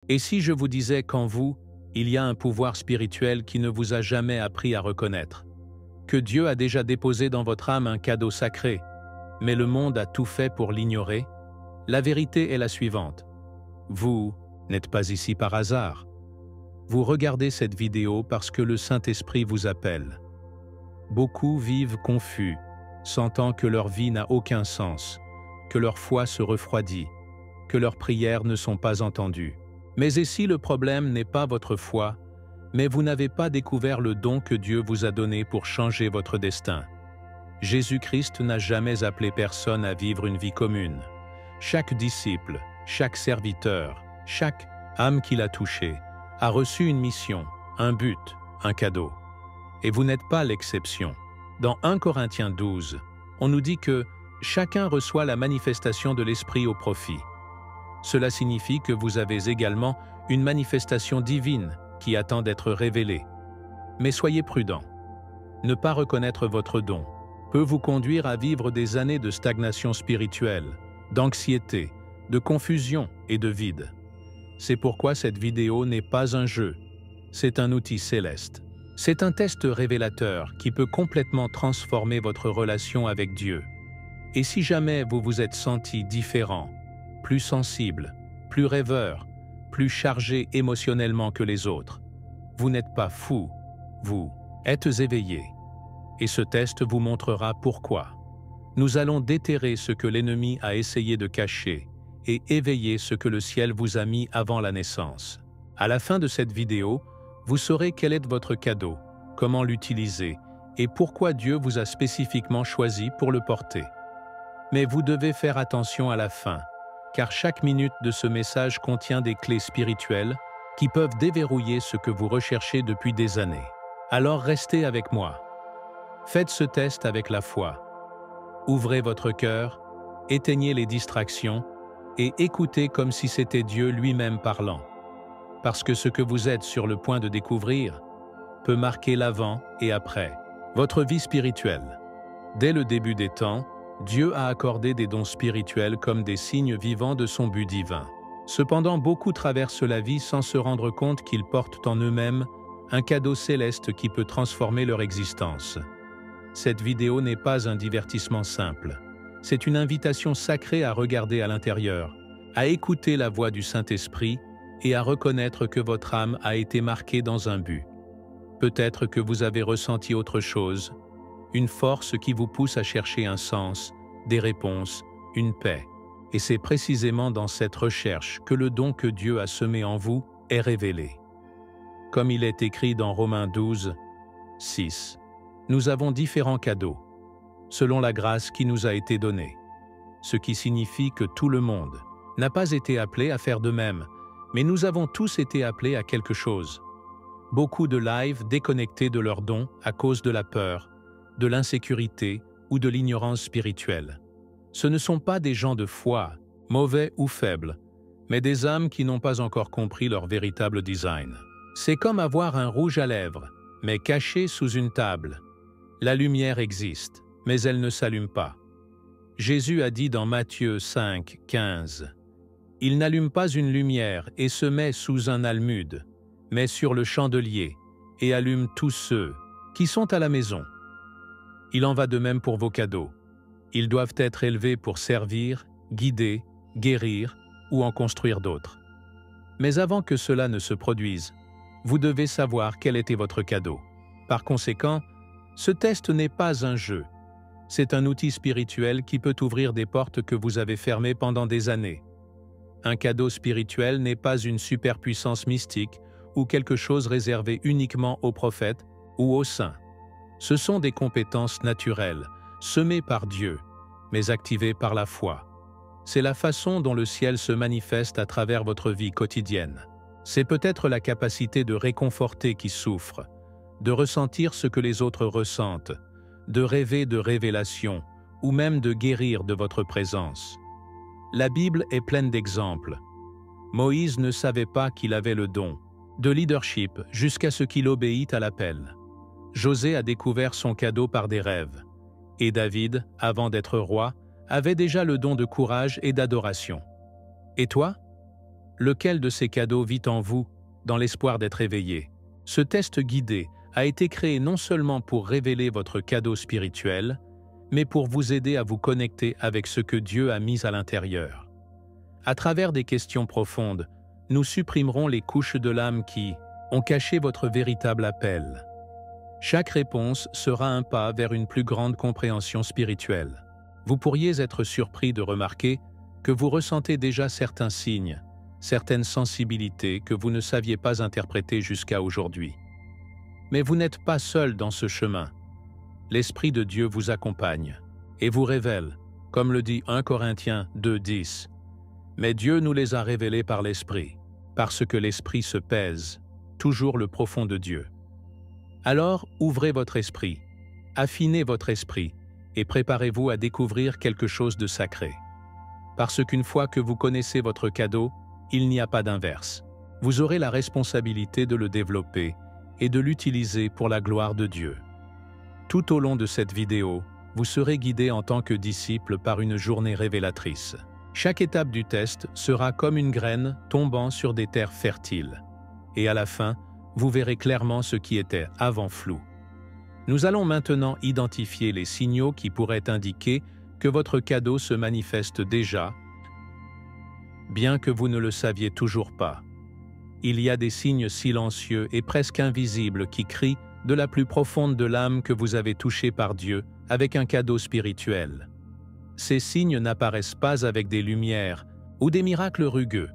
Et si je vous disais qu'en vous, il y a un pouvoir spirituel qui ne vous a jamais appris à reconnaître, que Dieu a déjà déposé dans votre âme un cadeau sacré, mais le monde a tout fait pour l'ignorer? La vérité est la suivante. Vous n'êtes pas ici par hasard. Vous regardez cette vidéo parce que le Saint-Esprit vous appelle. Beaucoup vivent confus, sentant que leur vie n'a aucun sens, que leur foi se refroidit, que leurs prières ne sont pas entendues. Mais ici, le problème n'est pas votre foi, mais vous n'avez pas découvert le don que Dieu vous a donné pour changer votre destin. Jésus-Christ n'a jamais appelé personne à vivre une vie commune. Chaque disciple, chaque serviteur, chaque âme qu'il a touchée, a reçu une mission, un but, un cadeau. Et vous n'êtes pas l'exception. Dans 1 Corinthiens 12, on nous dit que chacun reçoit la manifestation de l'Esprit au profit. Cela signifie que vous avez également une manifestation divine qui attend d'être révélée. Mais soyez prudents. Ne pas reconnaître votre don peut vous conduire à vivre des années de stagnation spirituelle, d'anxiété, de confusion et de vide. C'est pourquoi cette vidéo n'est pas un jeu, c'est un outil céleste. C'est un test révélateur qui peut complètement transformer votre relation avec Dieu. Et si jamais vous vous êtes senti différent, plus sensible, plus rêveur, plus chargé émotionnellement que les autres, vous n'êtes pas fou, vous êtes éveillé. Et ce test vous montrera pourquoi. Nous allons déterrer ce que l'ennemi a essayé de cacher et éveiller ce que le ciel vous a mis avant la naissance. À la fin de cette vidéo, vous saurez quel est votre cadeau, comment l'utiliser et pourquoi Dieu vous a spécifiquement choisi pour le porter. Mais vous devez faire attention à la fin, car chaque minute de ce message contient des clés spirituelles qui peuvent déverrouiller ce que vous recherchez depuis des années. Alors restez avec moi. Faites ce test avec la foi. Ouvrez votre cœur, éteignez les distractions et écoutez comme si c'était Dieu lui-même parlant. Parce que ce que vous êtes sur le point de découvrir peut marquer l'avant et après, votre vie spirituelle. Dès le début des temps, Dieu a accordé des dons spirituels comme des signes vivants de son but divin. Cependant, beaucoup traversent la vie sans se rendre compte qu'ils portent en eux-mêmes un cadeau céleste qui peut transformer leur existence. Cette vidéo n'est pas un divertissement simple. C'est une invitation sacrée à regarder à l'intérieur, à écouter la voix du Saint-Esprit et à reconnaître que votre âme a été marquée dans un but. Peut-être que vous avez ressenti autre chose, une force qui vous pousse à chercher un sens, des réponses, une paix. Et c'est précisément dans cette recherche que le don que Dieu a semé en vous est révélé. Comme il est écrit dans Romains 12, 6, nous avons différents cadeaux, selon la grâce qui nous a été donnée, ce qui signifie que tout le monde n'a pas été appelé à faire de même, mais nous avons tous été appelés à quelque chose. Beaucoup de lives déconnectés de leurs dons à cause de la peur, de l'insécurité ou de l'ignorance spirituelle. Ce ne sont pas des gens de foi, mauvais ou faibles, mais des âmes qui n'ont pas encore compris leur véritable design. C'est comme avoir un rouge à lèvres, mais caché sous une table. La lumière existe, mais elle ne s'allume pas. Jésus a dit dans Matthieu 5, 15, « Il n'allume pas une lumière et se met sous un almude, mais sur le chandelier, et allume tous ceux qui sont à la maison. » Il en va de même pour vos cadeaux. Ils doivent être élevés pour servir, guider, guérir ou en construire d'autres. Mais avant que cela ne se produise, vous devez savoir quel était votre cadeau. Par conséquent, ce test n'est pas un jeu. C'est un outil spirituel qui peut ouvrir des portes que vous avez fermées pendant des années. Un cadeau spirituel n'est pas une superpuissance mystique ou quelque chose réservé uniquement aux prophètes ou aux saints. Ce sont des compétences naturelles, semées par Dieu, mais activées par la foi. C'est la façon dont le ciel se manifeste à travers votre vie quotidienne. C'est peut-être la capacité de réconforter qui souffre, de ressentir ce que les autres ressentent, de rêver de révélation ou même de guérir de votre présence. La Bible est pleine d'exemples. Moïse ne savait pas qu'il avait le don de leadership jusqu'à ce qu'il obéit à l'appel. José a découvert son cadeau par des rêves. Et David, avant d'être roi, avait déjà le don de courage et d'adoration. Et toi? Lequel de ces cadeaux vit en vous, dans l'espoir d'être éveillé? Ce test guidé a été créé non seulement pour révéler votre cadeau spirituel, mais pour vous aider à vous connecter avec ce que Dieu a mis à l'intérieur. À travers des questions profondes, nous supprimerons les couches de l'âme qui ont caché votre véritable appel. Chaque réponse sera un pas vers une plus grande compréhension spirituelle. Vous pourriez être surpris de remarquer que vous ressentez déjà certains signes, certaines sensibilités que vous ne saviez pas interpréter jusqu'à aujourd'hui. Mais vous n'êtes pas seul dans ce chemin. L'Esprit de Dieu vous accompagne et vous révèle, comme le dit 1 Corinthiens 2:10. Mais Dieu nous les a révélés par l'Esprit, parce que l'Esprit se pèse, toujours le profond de Dieu. Alors, ouvrez votre esprit, affinez votre esprit et préparez-vous à découvrir quelque chose de sacré. Parce qu'une fois que vous connaissez votre cadeau, il n'y a pas d'inverse. Vous aurez la responsabilité de le développer et de l'utiliser pour la gloire de Dieu. Tout au long de cette vidéo, vous serez guidé en tant que disciple par une journée révélatrice. Chaque étape du test sera comme une graine tombant sur des terres fertiles. Et à la fin, vous verrez clairement ce qui était avant flou. Nous allons maintenant identifier les signaux qui pourraient indiquer que votre cadeau se manifeste déjà, bien que vous ne le saviez toujours pas. Il y a des signes silencieux et presque invisibles qui crient de la plus profonde de l'âme que vous avez touchée par Dieu avec un cadeau spirituel. Ces signes n'apparaissent pas avec des lumières ou des miracles rugueux,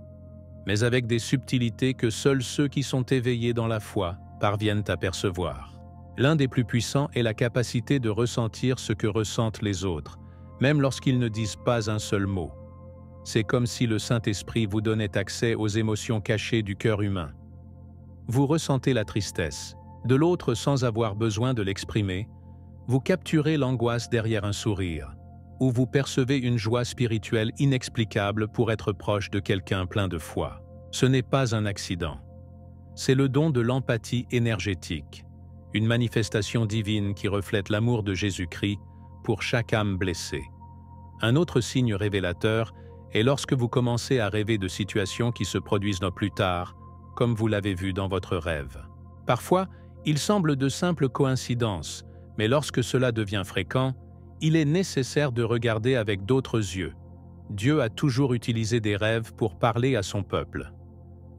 mais avec des subtilités que seuls ceux qui sont éveillés dans la foi parviennent à percevoir. L'un des plus puissants est la capacité de ressentir ce que ressentent les autres, même lorsqu'ils ne disent pas un seul mot. C'est comme si le Saint-Esprit vous donnait accès aux émotions cachées du cœur humain. Vous ressentez la tristesse de l'autre sans avoir besoin de l'exprimer, vous capturez l'angoisse derrière un sourire, ou vous percevez une joie spirituelle inexplicable pour être proche de quelqu'un plein de foi. Ce n'est pas un accident. C'est le don de l'empathie énergétique, une manifestation divine qui reflète l'amour de Jésus-Christ pour chaque âme blessée. Un autre signe révélateur est lorsque vous commencez à rêver de situations qui se produisent plus tard, comme vous l'avez vu dans votre rêve. Parfois, il semble de simples coïncidences, mais lorsque cela devient fréquent, il est nécessaire de regarder avec d'autres yeux. Dieu a toujours utilisé des rêves pour parler à son peuple.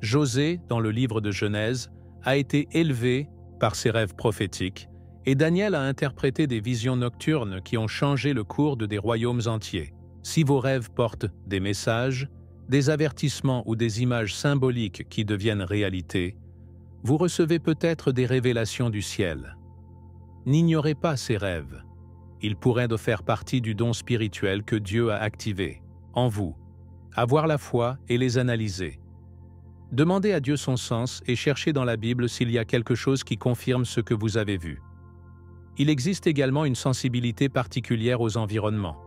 José, dans le livre de Genèse, a été élevé par ses rêves prophétiques, et Daniel a interprété des visions nocturnes qui ont changé le cours de des royaumes entiers. Si vos rêves portent des messages, des avertissements ou des images symboliques qui deviennent réalité, vous recevez peut-être des révélations du ciel. N'ignorez pas ces rêves. Ils pourraient faire partie du don spirituel que Dieu a activé en vous. Avoir la foi et les analyser. Demandez à Dieu son sens et cherchez dans la Bible s'il y a quelque chose qui confirme ce que vous avez vu. Il existe également une sensibilité particulière aux environnements.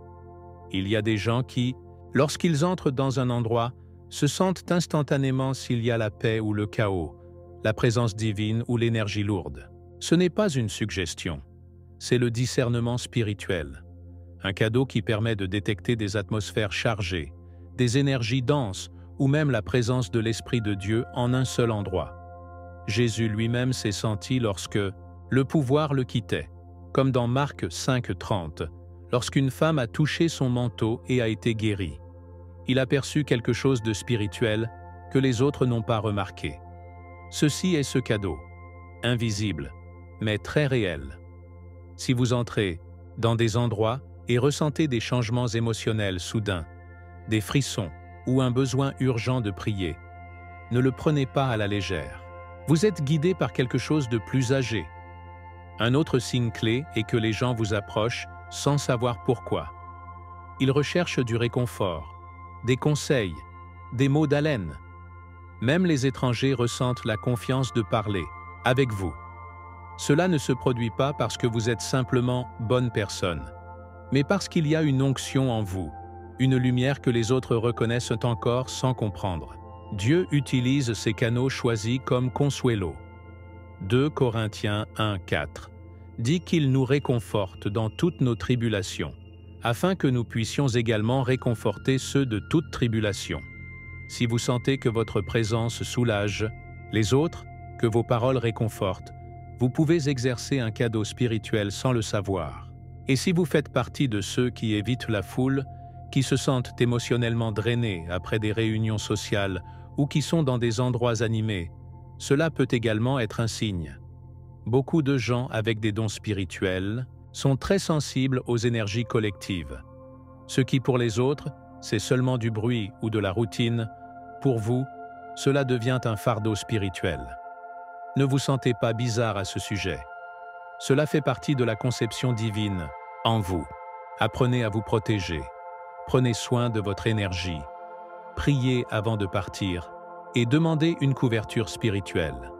Il y a des gens qui, lorsqu'ils entrent dans un endroit, se sentent instantanément s'il y a la paix ou le chaos, la présence divine ou l'énergie lourde. Ce n'est pas une suggestion, c'est le discernement spirituel, un cadeau qui permet de détecter des atmosphères chargées, des énergies denses ou même la présence de l'Esprit de Dieu en un seul endroit. Jésus lui-même s'est senti lorsque le pouvoir le quittait, comme dans Marc 5:30, lorsqu'une femme a touché son manteau et a été guérie. Il aperçut quelque chose de spirituel que les autres n'ont pas remarqué. Ceci est ce cadeau, invisible, mais très réel. Si vous entrez dans des endroits et ressentez des changements émotionnels soudains, des frissons ou un besoin urgent de prier, ne le prenez pas à la légère. Vous êtes guidé par quelque chose de plus âgé. Un autre signe clé est que les gens vous approchent sans savoir pourquoi. Ils recherchent du réconfort, des conseils, des mots d'haleine. Même les étrangers ressentent la confiance de parler avec vous. Cela ne se produit pas parce que vous êtes simplement bonne personne, mais parce qu'il y a une onction en vous, une lumière que les autres reconnaissent encore sans comprendre. Dieu utilise ces canaux choisis comme consuelo. 2 Corinthiens 1:4 dit qu'il nous réconforte dans toutes nos tribulations, afin que nous puissions également réconforter ceux de toute tribulation. Si vous sentez que votre présence soulage les autres, que vos paroles réconfortent, vous pouvez exercer un cadeau spirituel sans le savoir. Et si vous faites partie de ceux qui évitent la foule, qui se sentent émotionnellement drainés après des réunions sociales ou qui sont dans des endroits animés, cela peut également être un signe. Beaucoup de gens avec des dons spirituels sont très sensibles aux énergies collectives. Ce qui pour les autres, c'est seulement du bruit ou de la routine, pour vous, cela devient un fardeau spirituel. Ne vous sentez pas bizarre à ce sujet. Cela fait partie de la conception divine en vous. Apprenez à vous protéger. Prenez soin de votre énergie. Priez avant de partir et demandez une couverture spirituelle.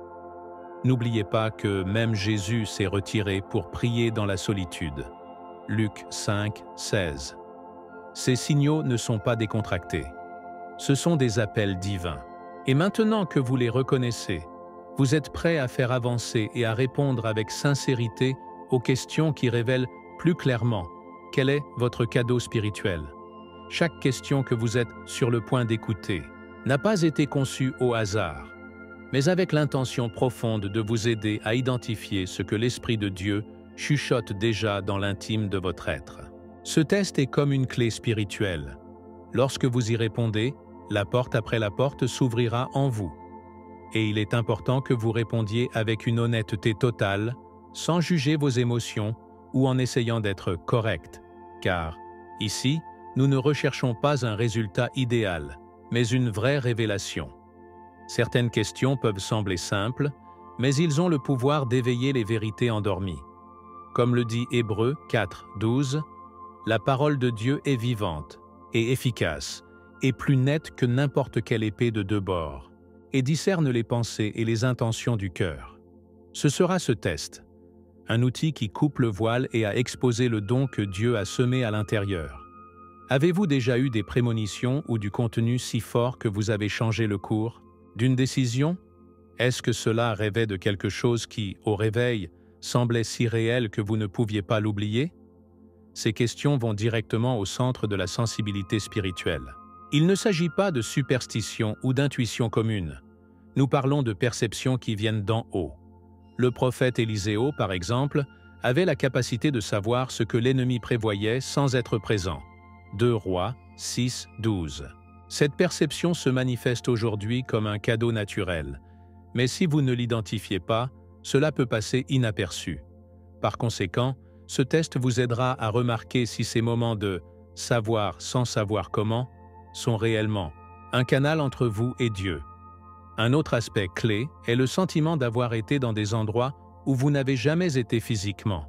N'oubliez pas que même Jésus s'est retiré pour prier dans la solitude. Luc 5, 16. Ces signaux ne sont pas décontractés. Ce sont des appels divins. Et maintenant que vous les reconnaissez, vous êtes prêt à faire avancer et à répondre avec sincérité aux questions qui révèlent plus clairement quel est votre cadeau spirituel. Chaque question que vous êtes sur le point d'écouter n'a pas été conçue au hasard, mais avec l'intention profonde de vous aider à identifier ce que l'Esprit de Dieu chuchote déjà dans l'intime de votre être. Ce test est comme une clé spirituelle. Lorsque vous y répondez, la porte après la porte s'ouvrira en vous. Et il est important que vous répondiez avec une honnêteté totale, sans juger vos émotions ou en essayant d'être correct. Car, ici, nous ne recherchons pas un résultat idéal, mais une vraie révélation. Certaines questions peuvent sembler simples, mais ils ont le pouvoir d'éveiller les vérités endormies. Comme le dit Hébreux 4, 12, « La parole de Dieu est vivante et efficace, et plus nette que n'importe quelle épée de deux bords, et discerne les pensées et les intentions du cœur. » Ce sera ce test, un outil qui coupe le voile et a exposé le don que Dieu a semé à l'intérieur. Avez-vous déjà eu des prémonitions ou du contenu si fort que vous avez changé le cours d'une décision? Est-ce que cela rêvait de quelque chose qui, au réveil, semblait si réel que vous ne pouviez pas l'oublier? Ces questions vont directement au centre de la sensibilité spirituelle. Il ne s'agit pas de superstition ou d'intuition commune. Nous parlons de perceptions qui viennent d'en haut. Le prophète Élisée, par exemple, avait la capacité de savoir ce que l'ennemi prévoyait sans être présent. 2 Rois 6, 12. Cette perception se manifeste aujourd'hui comme un cadeau naturel, mais si vous ne l'identifiez pas, cela peut passer inaperçu. Par conséquent, ce test vous aidera à remarquer si ces moments de « savoir sans savoir comment » sont réellement un canal entre vous et Dieu. Un autre aspect clé est le sentiment d'avoir été dans des endroits où vous n'avez jamais été physiquement.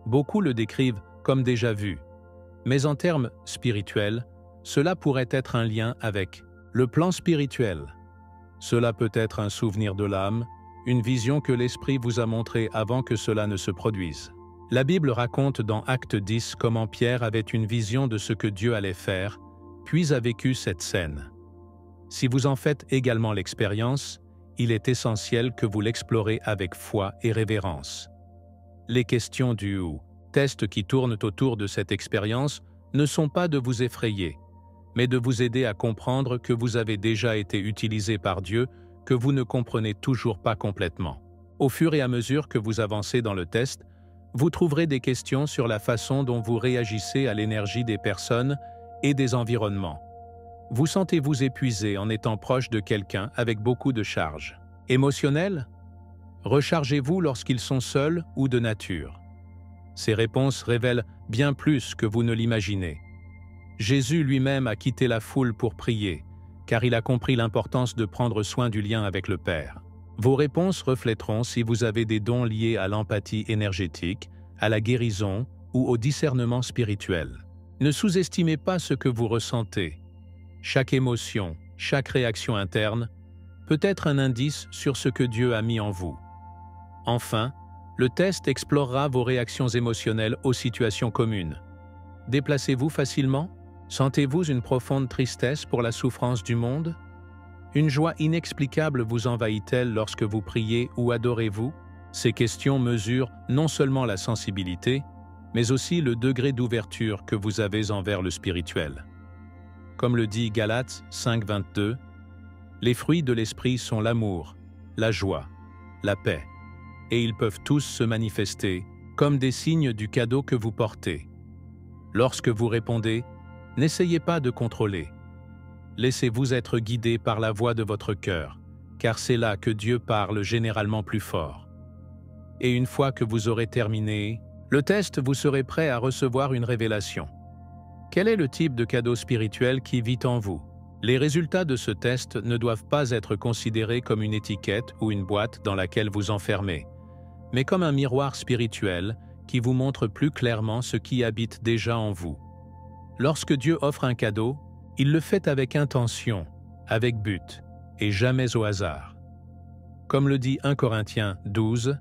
Beaucoup le décrivent comme déjà vu, mais en termes spirituels, cela pourrait être un lien avec le plan spirituel. Cela peut être un souvenir de l'âme, une vision que l'Esprit vous a montrée avant que cela ne se produise. La Bible raconte dans Actes 10 comment Pierre avait une vision de ce que Dieu allait faire, puis a vécu cette scène. Si vous en faites également l'expérience, il est essentiel que vous l'explorez avec foi et révérence. Les questions du test qui tournent autour de cette expérience ne sont pas de vous effrayer, mais de vous aider à comprendre que vous avez déjà été utilisé par Dieu, que vous ne comprenez toujours pas complètement. Au fur et à mesure que vous avancez dans le test, vous trouverez des questions sur la façon dont vous réagissez à l'énergie des personnes et des environnements. Vous sentez-vous épuisé en étant proche de quelqu'un avec beaucoup de charge émotionnelle? Rechargez-vous lorsqu'ils sont seuls ou de nature? Ces réponses révèlent bien plus que vous ne l'imaginez. Jésus lui-même a quitté la foule pour prier, car il a compris l'importance de prendre soin du lien avec le Père. Vos réponses reflèteront si vous avez des dons liés à l'empathie énergétique, à la guérison ou au discernement spirituel. Ne sous-estimez pas ce que vous ressentez. Chaque émotion, chaque réaction interne peut être un indice sur ce que Dieu a mis en vous. Enfin, le test explorera vos réactions émotionnelles aux situations communes. Déplacez-vous facilement? Sentez-vous une profonde tristesse pour la souffrance du monde? Une joie inexplicable vous envahit-elle lorsque vous priez ou adorez-vous? Ces questions mesurent non seulement la sensibilité, mais aussi le degré d'ouverture que vous avez envers le spirituel. Comme le dit Galates 5, 22, Les fruits de l'esprit sont l'amour, la joie, la paix, et ils peuvent tous se manifester comme des signes du cadeau que vous portez. Lorsque vous répondez, n'essayez pas de contrôler. Laissez-vous être guidé par la voix de votre cœur, car c'est là que Dieu parle généralement plus fort. Et une fois que vous aurez terminé le test, vous serez prêt à recevoir une révélation. Quel est le type de cadeau spirituel qui vit en vous? Les résultats de ce test ne doivent pas être considérés comme une étiquette ou une boîte dans laquelle vous enfermez, mais comme un miroir spirituel qui vous montre plus clairement ce qui habite déjà en vous. Lorsque Dieu offre un cadeau, il le fait avec intention, avec but, et jamais au hasard. Comme le dit 1 Corinthiens 12,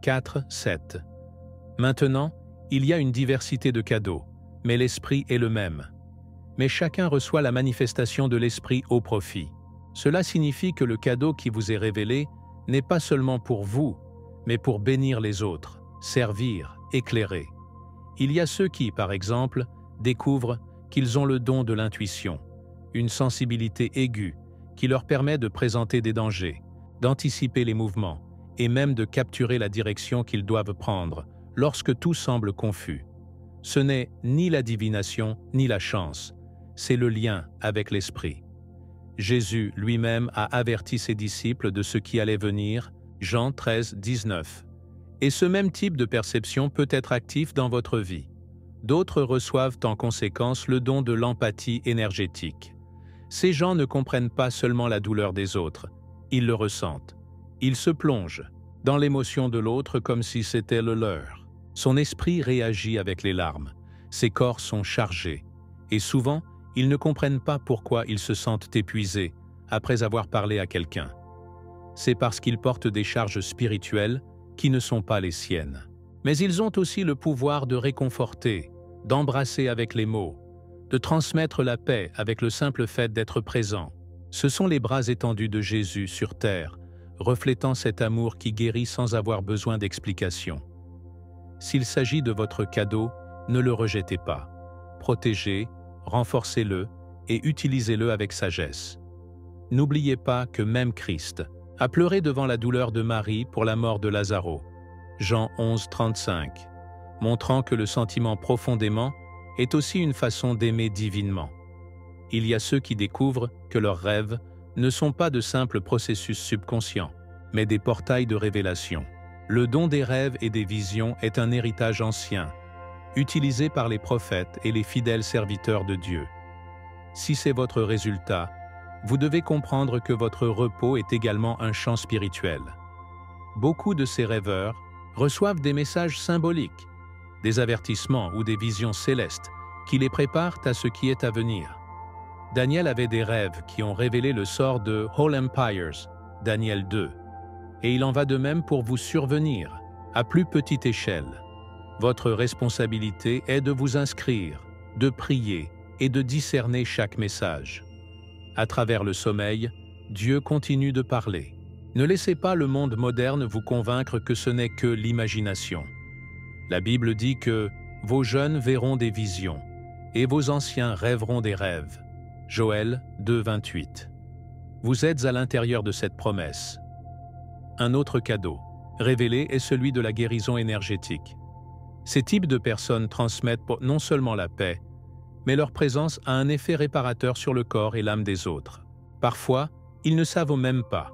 4, 7. Maintenant, il y a une diversité de cadeaux, mais l'esprit est le même. Mais chacun reçoit la manifestation de l'esprit au profit. Cela signifie que le cadeau qui vous est révélé n'est pas seulement pour vous, mais pour bénir les autres, servir, éclairer. Il y a ceux qui, par exemple, découvrent qu'ils ont le don de l'intuition, une sensibilité aiguë qui leur permet de présenter des dangers, d'anticiper les mouvements et même de capturer la direction qu'ils doivent prendre lorsque tout semble confus. Ce n'est ni la divination ni la chance, c'est le lien avec l'esprit. Jésus lui-même a averti ses disciples de ce qui allait venir, Jean 13, 19. Et ce même type de perception peut être actif dans votre vie. D'autres reçoivent en conséquence le don de l'empathie énergétique. Ces gens ne comprennent pas seulement la douleur des autres, ils le ressentent. Ils se plongent dans l'émotion de l'autre comme si c'était le leur. Son esprit réagit avec les larmes, ses corps sont chargés, et souvent, ils ne comprennent pas pourquoi ils se sentent épuisés après avoir parlé à quelqu'un. C'est parce qu'ils portent des charges spirituelles qui ne sont pas les siennes. Mais ils ont aussi le pouvoir de réconforter, d'embrasser avec les mots, de transmettre la paix avec le simple fait d'être présent. Ce sont les bras étendus de Jésus sur terre, reflétant cet amour qui guérit sans avoir besoin d'explication. S'il s'agit de votre cadeau, ne le rejetez pas. Protégez, renforcez-le et utilisez-le avec sagesse. N'oubliez pas que même Christ a pleuré devant la douleur de Marie pour la mort de Lazare. Jean 11, 35, montrant que le sentiment profondément est aussi une façon d'aimer divinement. Il y a ceux qui découvrent que leurs rêves ne sont pas de simples processus subconscients, mais des portails de révélation. Le don des rêves et des visions est un héritage ancien, utilisé par les prophètes et les fidèles serviteurs de Dieu. Si c'est votre résultat, vous devez comprendre que votre repos est également un champ spirituel. Beaucoup de ces rêveurs reçoivent des messages symboliques, des avertissements ou des visions célestes qui les préparent à ce qui est à venir. Daniel avait des rêves qui ont révélé le sort de Whole Empires, Daniel 2, et il en va de même pour vous survenir, à plus petite échelle. Votre responsabilité est de vous inscrire, de prier et de discerner chaque message. À travers le sommeil, Dieu continue de parler. Ne laissez pas le monde moderne vous convaincre que ce n'est que l'imagination. La Bible dit que « vos jeunes verront des visions, et vos anciens rêveront des rêves ». Joël 2, 28. Vous êtes à l'intérieur de cette promesse. Un autre cadeau, révélé, est celui de la guérison énergétique. Ces types de personnes transmettent non seulement la paix, mais leur présence a un effet réparateur sur le corps et l'âme des autres. Parfois, ils ne savent même pas.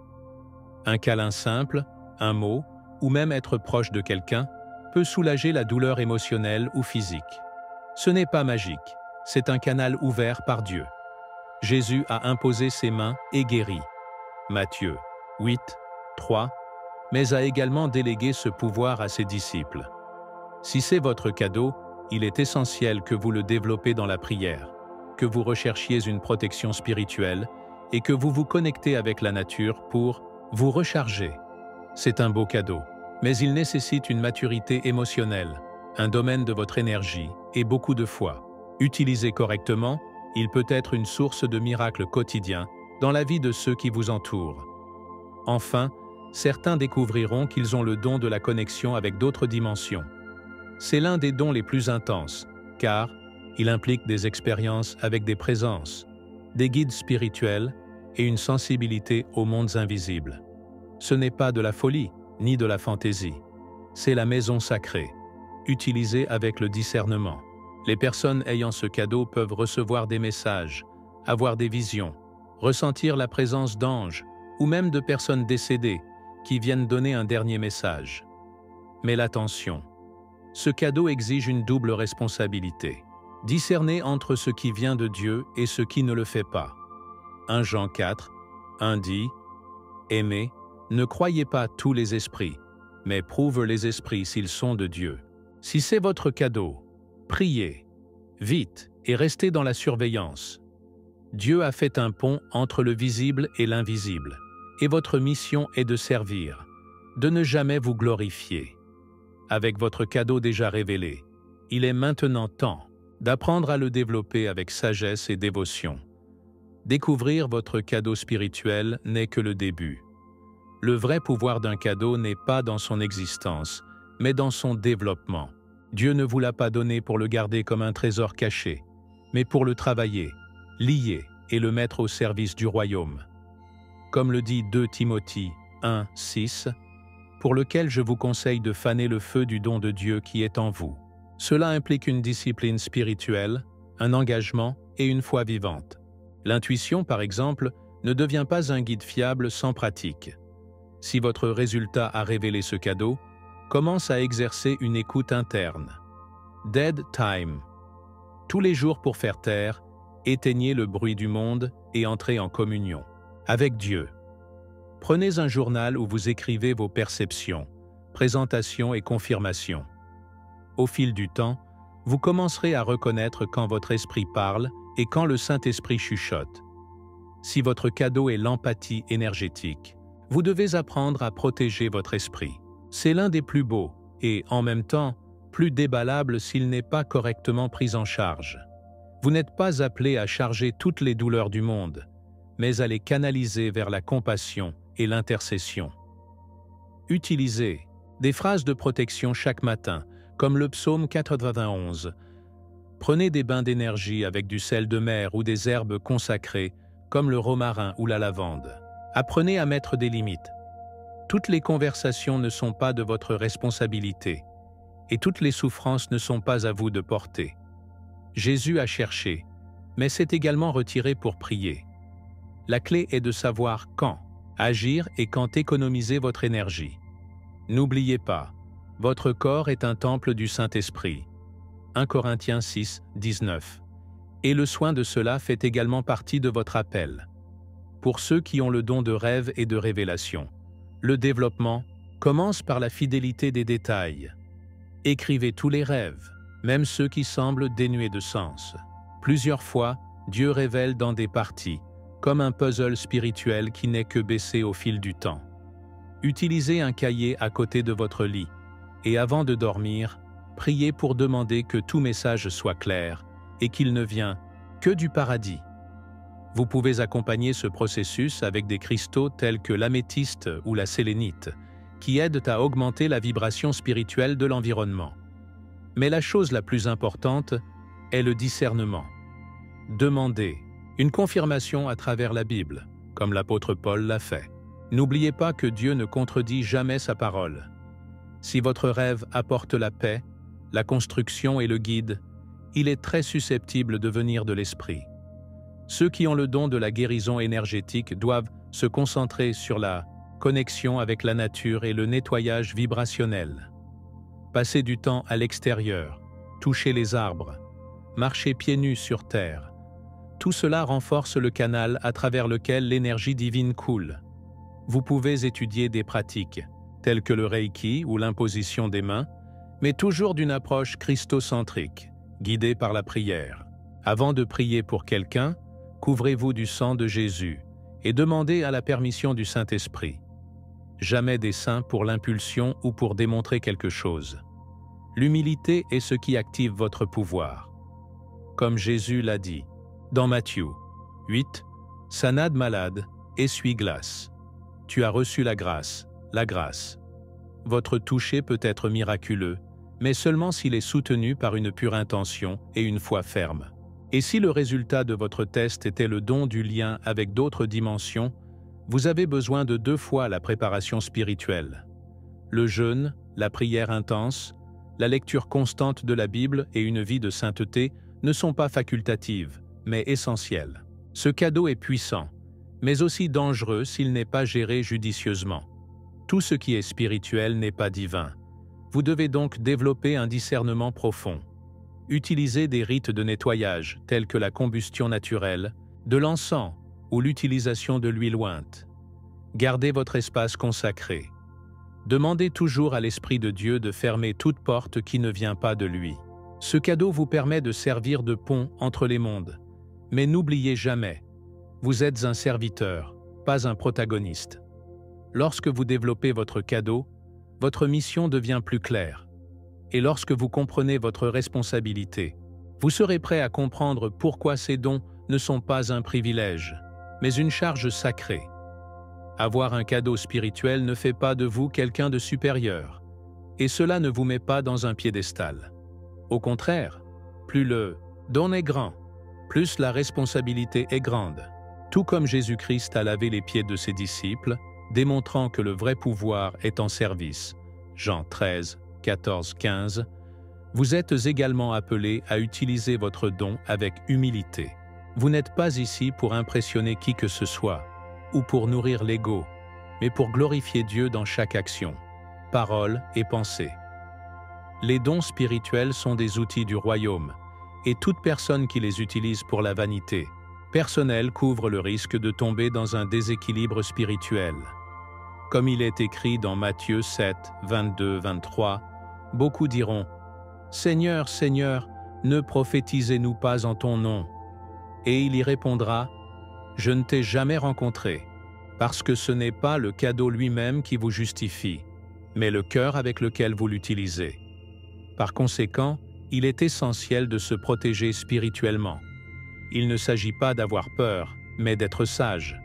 Un câlin simple, un mot, ou même être proche de quelqu'un peut soulager la douleur émotionnelle ou physique. Ce n'est pas magique, c'est un canal ouvert par Dieu. Jésus a imposé ses mains et guéri. Matthieu 8, 3, mais a également délégué ce pouvoir à ses disciples. Si c'est votre cadeau, il est essentiel que vous le développez dans la prière, que vous recherchiez une protection spirituelle et que vous vous connectez avec la nature pour vous recharger. C'est un beau cadeau, mais il nécessite une maturité émotionnelle, un domaine de votre énergie et beaucoup de foi. Utilisé correctement, il peut être une source de miracles quotidiens dans la vie de ceux qui vous entourent. Enfin, certains découvriront qu'ils ont le don de la connexion avec d'autres dimensions. C'est l'un des dons les plus intenses, car il implique des expériences avec des présences, des guides spirituels et une sensibilité aux mondes invisibles. Ce n'est pas de la folie, ni de la fantaisie. C'est la maison sacrée, utilisée avec le discernement. Les personnes ayant ce cadeau peuvent recevoir des messages, avoir des visions, ressentir la présence d'anges ou même de personnes décédées qui viennent donner un dernier message. Mais l'attention, ce cadeau exige une double responsabilité. Discerner entre ce qui vient de Dieu et ce qui ne le fait pas. 1 Jean 4, 1 dit « Aimez, ne croyez pas tous les esprits, mais prouve les esprits s'ils sont de Dieu. » Si c'est votre cadeau, priez, vite et restez dans la surveillance. Dieu a fait un pont entre le visible et l'invisible, et votre mission est de servir, de ne jamais vous glorifier. Avec votre cadeau déjà révélé, il est maintenant temps d'apprendre à le développer avec sagesse et dévotion. Découvrir votre cadeau spirituel n'est que le début. Le vrai pouvoir d'un cadeau n'est pas dans son existence, mais dans son développement. Dieu ne vous l'a pas donné pour le garder comme un trésor caché, mais pour le travailler, lier et le mettre au service du royaume. Comme le dit 2 Timothée 1, 6, pour lequel je vous conseille de faner le feu du don de Dieu qui est en vous. Cela implique une discipline spirituelle, un engagement et une foi vivante. L'intuition, par exemple, ne devient pas un guide fiable sans pratique. Si votre résultat a révélé ce cadeau, commence à exercer une écoute interne. Dead time. Tous les jours pour faire taire, éteignez le bruit du monde et entrez en communion avec Dieu. Prenez un journal où vous écrivez vos perceptions, présentations et confirmations. Au fil du temps, vous commencerez à reconnaître quand votre esprit parle et quand le Saint-Esprit chuchote. Si votre cadeau est l'empathie énergétique, vous devez apprendre à protéger votre esprit. C'est l'un des plus beaux et, en même temps, plus déballable s'il n'est pas correctement pris en charge. Vous n'êtes pas appelé à charger toutes les douleurs du monde, mais à les canaliser vers la compassion et l'intercession. Utilisez des phrases de protection chaque matin, comme le psaume 91. Prenez des bains d'énergie avec du sel de mer ou des herbes consacrées, comme le romarin ou la lavande. Apprenez à mettre des limites. Toutes les conversations ne sont pas de votre responsabilité, et toutes les souffrances ne sont pas à vous de porter. Jésus a cherché, mais s'est également retiré pour prier. La clé est de savoir quand agir et quand économiser votre énergie. N'oubliez pas, votre corps est un temple du Saint-Esprit. 1 Corinthiens 6, 19. Et le soin de cela fait également partie de votre appel. Pour ceux qui ont le don de rêve et de révélation, le développement commence par la fidélité des détails. Écrivez tous les rêves, même ceux qui semblent dénués de sens. Plusieurs fois, Dieu révèle dans des parties, comme un puzzle spirituel qui n'est que baissé au fil du temps. Utilisez un cahier à côté de votre lit, et avant de dormir, priez pour demander que tout message soit clair et qu'il ne vient que du paradis. Vous pouvez accompagner ce processus avec des cristaux tels que l'améthyste ou la sélénite, qui aident à augmenter la vibration spirituelle de l'environnement. Mais la chose la plus importante est le discernement. Demandez une confirmation à travers la Bible, comme l'apôtre Paul l'a fait. N'oubliez pas que Dieu ne contredit jamais sa parole. Si votre rêve apporte la paix, la construction et le guide, il est très susceptible de venir de l'esprit. Ceux qui ont le don de la guérison énergétique doivent se concentrer sur la connexion avec la nature et le nettoyage vibrationnel. Passez du temps à l'extérieur, toucher les arbres, marcher pieds nus sur terre. Tout cela renforce le canal à travers lequel l'énergie divine coule. Vous pouvez étudier des pratiques, telles que le Reiki ou l'imposition des mains, mais toujours d'une approche christocentrique, guidée par la prière. Avant de prier pour quelqu'un, couvrez-vous du sang de Jésus et demandez à la permission du Saint-Esprit. Jamais des saints pour l'impulsion ou pour démontrer quelque chose. L'humilité est ce qui active votre pouvoir. Comme Jésus l'a dit, dans Matthieu 8, « Sanade malade, essuie-glace. Tu as reçu la grâce, la grâce. » Votre toucher peut être miraculeux, mais seulement s'il est soutenu par une pure intention et une foi ferme. Et si le résultat de votre test était le don du lien avec d'autres dimensions, vous avez besoin de 2 fois la préparation spirituelle. Le jeûne, la prière intense, la lecture constante de la Bible et une vie de sainteté ne sont pas facultatives, mais essentielles. Ce cadeau est puissant, mais aussi dangereux s'il n'est pas géré judicieusement. Tout ce qui est spirituel n'est pas divin. Vous devez donc développer un discernement profond. Utilisez des rites de nettoyage tels que la combustion naturelle, de l'encens ou l'utilisation de l'huile ointe. Gardez votre espace consacré. Demandez toujours à l'Esprit de Dieu de fermer toute porte qui ne vient pas de lui. Ce cadeau vous permet de servir de pont entre les mondes. Mais n'oubliez jamais, vous êtes un serviteur, pas un protagoniste. Lorsque vous développez votre cadeau, votre mission devient plus claire. Et lorsque vous comprenez votre responsabilité, vous serez prêt à comprendre pourquoi ces dons ne sont pas un privilège, mais une charge sacrée. Avoir un cadeau spirituel ne fait pas de vous quelqu'un de supérieur, et cela ne vous met pas dans un piédestal. Au contraire, plus le don est grand, plus la responsabilité est grande. Tout comme Jésus-Christ a lavé les pieds de ses disciples, démontrant que le vrai pouvoir est en service. Jean 13, 14, 15. Vous êtes également appelés à utiliser votre don avec humilité. Vous n'êtes pas ici pour impressionner qui que ce soit, ou pour nourrir l'ego, mais pour glorifier Dieu dans chaque action, parole et pensée. Les dons spirituels sont des outils du royaume, et toute personne qui les utilise pour la vanité personnelle couvre le risque de tomber dans un déséquilibre spirituel. Comme il est écrit dans Matthieu 7, 22-23, beaucoup diront « Seigneur, Seigneur, ne prophétisez-nous pas en ton nom ?» Et il y répondra « Je ne t'ai jamais rencontré, parce que ce n'est pas le cadeau lui-même qui vous justifie, mais le cœur avec lequel vous l'utilisez. » Par conséquent, il est essentiel de se protéger spirituellement. Il ne s'agit pas d'avoir peur, mais d'être sage.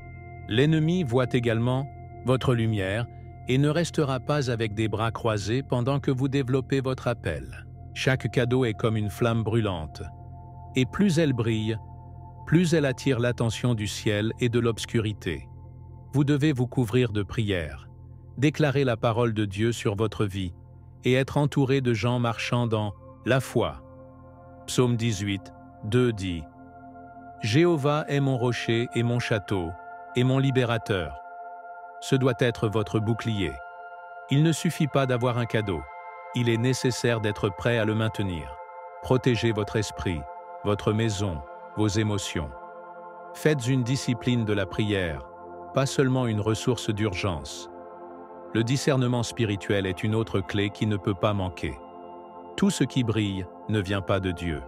L'ennemi voit également votre lumière et ne restera pas avec des bras croisés pendant que vous développez votre appel. Chaque cadeau est comme une flamme brûlante. Et plus elle brille, plus elle attire l'attention du ciel et de l'obscurité. Vous devez vous couvrir de prières, déclarer la parole de Dieu sur votre vie et être entouré de gens marchant dans la foi. Psaume 18, 2 dit « Jéhovah est mon rocher et mon château, et mon libérateur. » Ce doit être votre bouclier. Il ne suffit pas d'avoir un cadeau. Il est nécessaire d'être prêt à le maintenir. Protégez votre esprit, votre maison, vos émotions. Faites une discipline de la prière, pas seulement une ressource d'urgence. Le discernement spirituel est une autre clé qui ne peut pas manquer. Tout ce qui brille ne vient pas de Dieu.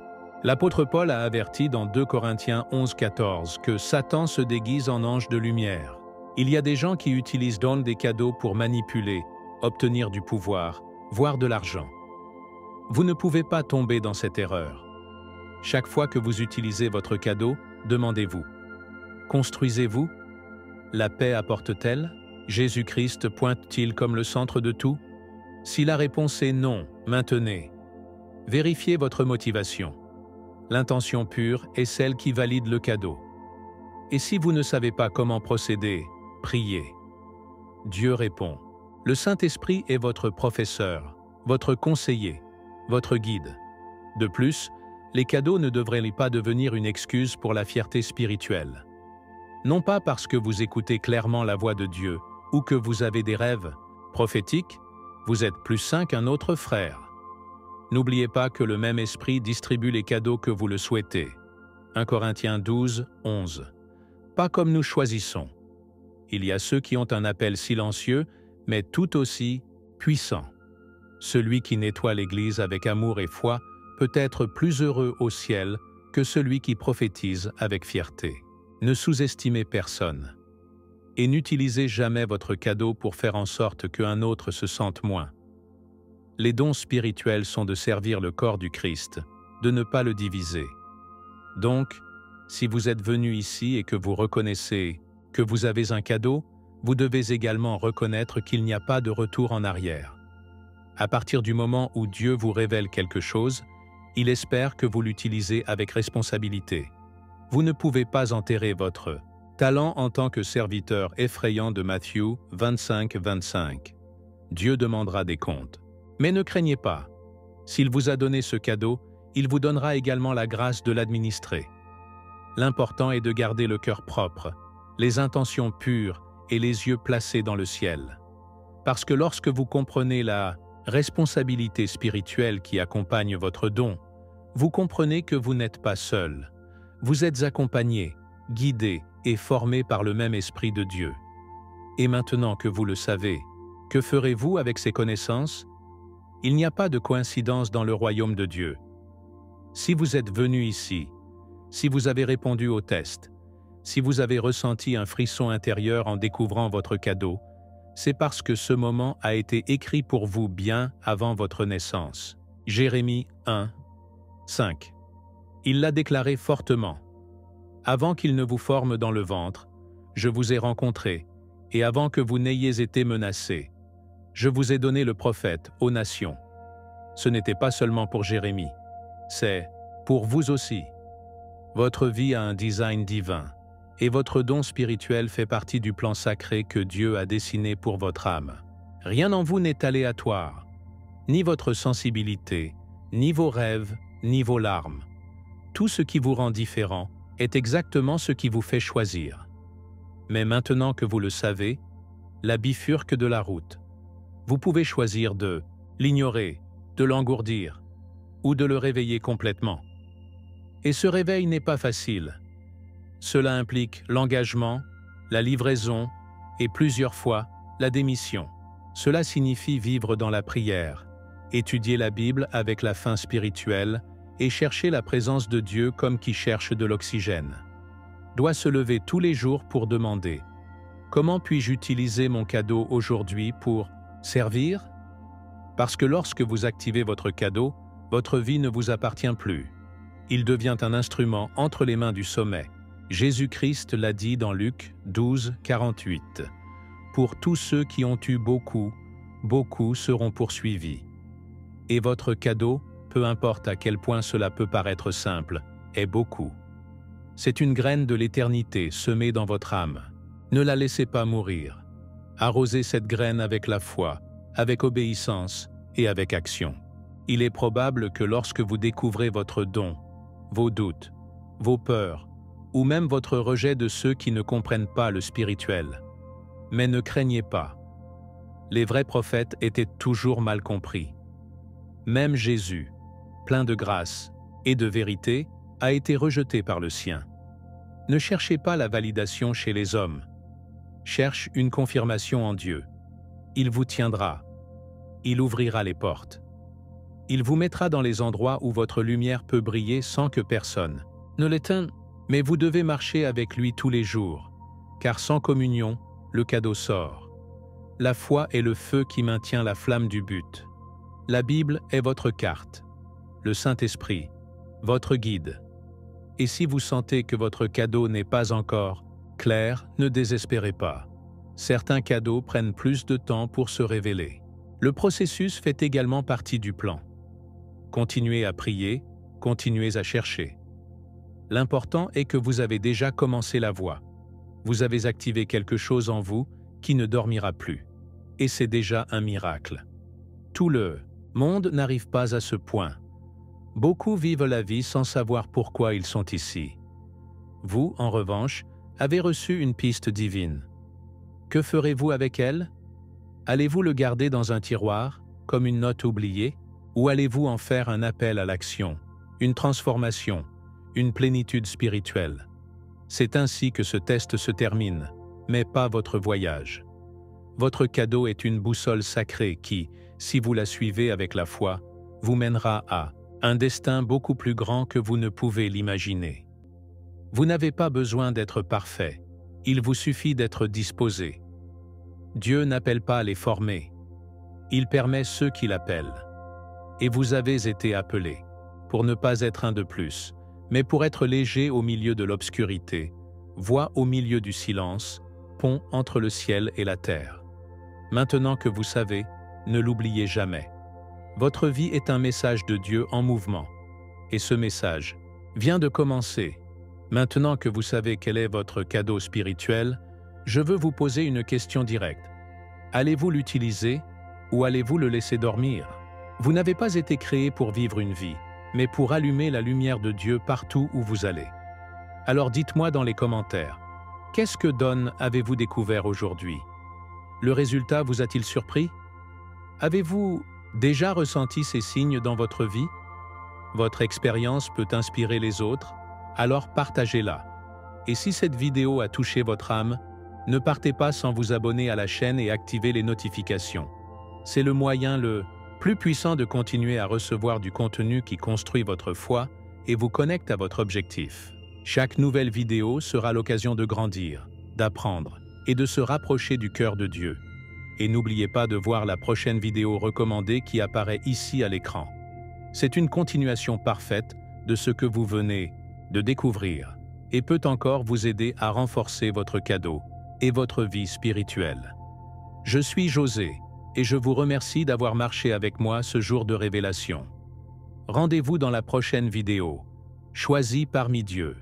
L'apôtre Paul a averti dans 2 Corinthiens 11-14 que Satan se déguise en ange de lumière. Il y a des gens qui utilisent donc des cadeaux pour manipuler, obtenir du pouvoir, voire de l'argent. Vous ne pouvez pas tomber dans cette erreur. Chaque fois que vous utilisez votre cadeau, demandez-vous « Construisez-vous ? La paix apporte-t-elle ? Jésus-Christ pointe-t-il comme le centre de tout ? Si la réponse est non, maintenez. Vérifiez votre motivation. L'intention pure est celle qui valide le cadeau. Et si vous ne savez pas comment procéder, priez. Dieu répond. Le Saint-Esprit est votre professeur, votre conseiller, votre guide. De plus, les cadeaux ne devraient pas devenir une excuse pour la fierté spirituelle. Non pas parce que vous écoutez clairement la voix de Dieu ou que vous avez des rêves prophétiques, vous êtes plus saint qu'un autre frère. N'oubliez pas que le même esprit distribue les cadeaux que vous le souhaitez. 1 Corinthiens 12, 11. Pas comme nous choisissons. Il y a ceux qui ont un appel silencieux, mais tout aussi puissant. Celui qui nettoie l'Église avec amour et foi peut être plus heureux au ciel que celui qui prophétise avec fierté. Ne sous-estimez personne. Et n'utilisez jamais votre cadeau pour faire en sorte qu'un autre se sente moins. Les dons spirituels sont de servir le corps du Christ, de ne pas le diviser. Donc, si vous êtes venu ici et que vous reconnaissez que vous avez un cadeau, vous devez également reconnaître qu'il n'y a pas de retour en arrière. À partir du moment où Dieu vous révèle quelque chose, Il espère que vous l'utilisez avec responsabilité. Vous ne pouvez pas enterrer votre talent en tant que serviteur effrayant de Matthieu 25-25. Dieu demandera des comptes. Mais ne craignez pas. S'il vous a donné ce cadeau, il vous donnera également la grâce de l'administrer. L'important est de garder le cœur propre, les intentions pures et les yeux placés dans le ciel. Parce que lorsque vous comprenez la responsabilité spirituelle qui accompagne votre don, vous comprenez que vous n'êtes pas seul. Vous êtes accompagné, guidé et formé par le même Esprit de Dieu. Et maintenant que vous le savez, que ferez-vous avec ces connaissances? Il n'y a pas de coïncidence dans le royaume de Dieu. Si vous êtes venu ici, si vous avez répondu au test, si vous avez ressenti un frisson intérieur en découvrant votre cadeau, c'est parce que ce moment a été écrit pour vous bien avant votre naissance. Jérémie 1, 5. Il l'a déclaré fortement. Avant qu'il ne vous forme dans le ventre, je vous ai rencontré, et avant que vous n'ayez été menacé, je vous ai donné le prophète aux nations. Ce n'était pas seulement pour Jérémie, c'est pour vous aussi. Votre vie a un design divin, et votre don spirituel fait partie du plan sacré que Dieu a dessiné pour votre âme. Rien en vous n'est aléatoire, ni votre sensibilité, ni vos rêves, ni vos larmes. Tout ce qui vous rend différent est exactement ce qui vous fait choisir. Mais maintenant que vous le savez, la bifurque de la route, vous pouvez choisir de l'ignorer, de l'engourdir, ou de le réveiller complètement. Et ce réveil n'est pas facile. Cela implique l'engagement, la livraison et plusieurs fois la démission. Cela signifie vivre dans la prière, étudier la Bible avec la faim spirituelle et chercher la présence de Dieu comme qui cherche de l'oxygène. Doit se lever tous les jours pour demander « Comment puis-je utiliser mon cadeau aujourd'hui pour servir ?» Parce que lorsque vous activez votre cadeau, votre vie ne vous appartient plus. Il devient un instrument entre les mains du sommet. Jésus-Christ l'a dit dans Luc 12, 48. « Pour tous ceux qui ont eu beaucoup, beaucoup seront poursuivis. » Et votre cadeau, peu importe à quel point cela peut paraître simple, est beaucoup. C'est une graine de l'éternité semée dans votre âme. Ne la laissez pas mourir. Arrosez cette graine avec la foi, avec obéissance et avec action. Il est probable que lorsque vous découvrez votre don, vos doutes, vos peurs, ou même votre rejet de ceux qui ne comprennent pas le spirituel. Mais ne craignez pas. Les vrais prophètes étaient toujours mal compris. Même Jésus, plein de grâce et de vérité, a été rejeté par le sien. Ne cherchez pas la validation chez les hommes. Cherche une confirmation en Dieu. Il vous tiendra. Il ouvrira les portes. Il vous mettra dans les endroits où votre lumière peut briller sans que personne ne l'éteigne. Mais vous devez marcher avec lui tous les jours, car sans communion, le cadeau sort. La foi est le feu qui maintient la flamme du but. La Bible est votre carte. Le Saint-Esprit, votre guide. Et si vous sentez que votre cadeau n'est pas encore clair, ne désespérez pas. Certains cadeaux prennent plus de temps pour se révéler. Le processus fait également partie du plan. Continuez à prier, continuez à chercher. L'important est que vous avez déjà commencé la voie. Vous avez activé quelque chose en vous qui ne dormira plus. Et c'est déjà un miracle. Tout le monde n'arrive pas à ce point. Beaucoup vivent la vie sans savoir pourquoi ils sont ici. Vous, en revanche, avez reçu une piste divine. Que ferez-vous avec elle? Allez-vous le garder dans un tiroir, comme une note oubliée, ou allez-vous en faire un appel à l'action, une transformation, une plénitude spirituelle? C'est ainsi que ce test se termine, mais pas votre voyage. Votre cadeau est une boussole sacrée qui, si vous la suivez avec la foi, vous mènera à un destin beaucoup plus grand que vous ne pouvez l'imaginer. Vous n'avez pas besoin d'être parfait, il vous suffit d'être disposé. Dieu n'appelle pas les formés, il permet ceux qui l'appellent. Et vous avez été appelés, pour ne pas être un de plus, mais pour être léger au milieu de l'obscurité, voix au milieu du silence, pont entre le ciel et la terre. Maintenant que vous savez, ne l'oubliez jamais. Votre vie est un message de Dieu en mouvement. Et ce message vient de commencer. Maintenant que vous savez quel est votre cadeau spirituel, je veux vous poser une question directe. Allez-vous l'utiliser ou allez-vous le laisser dormir? Vous n'avez pas été créé pour vivre une vie, mais pour allumer la lumière de Dieu partout où vous allez. Alors dites-moi dans les commentaires, qu'est-ce que don avez-vous découvert aujourd'hui? Le résultat vous a-t-il surpris? Avez-vous déjà ressenti ces signes dans votre vie? Votre expérience peut inspirer les autres, alors partagez-la. Et si cette vidéo a touché votre âme, ne partez pas sans vous abonner à la chaîne et activer les notifications. C'est le moyen le plus puissant de continuer à recevoir du contenu qui construit votre foi et vous connecte à votre objectif. Chaque nouvelle vidéo sera l'occasion de grandir, d'apprendre et de se rapprocher du cœur de Dieu. Et n'oubliez pas de voir la prochaine vidéo recommandée qui apparaît ici à l'écran. C'est une continuation parfaite de ce que vous venez de découvrir et peut encore vous aider à renforcer votre cadeau et votre vie spirituelle. Je suis José et je vous remercie d'avoir marché avec moi ce jour de révélation. Rendez-vous dans la prochaine vidéo, choisie parmi Dieu.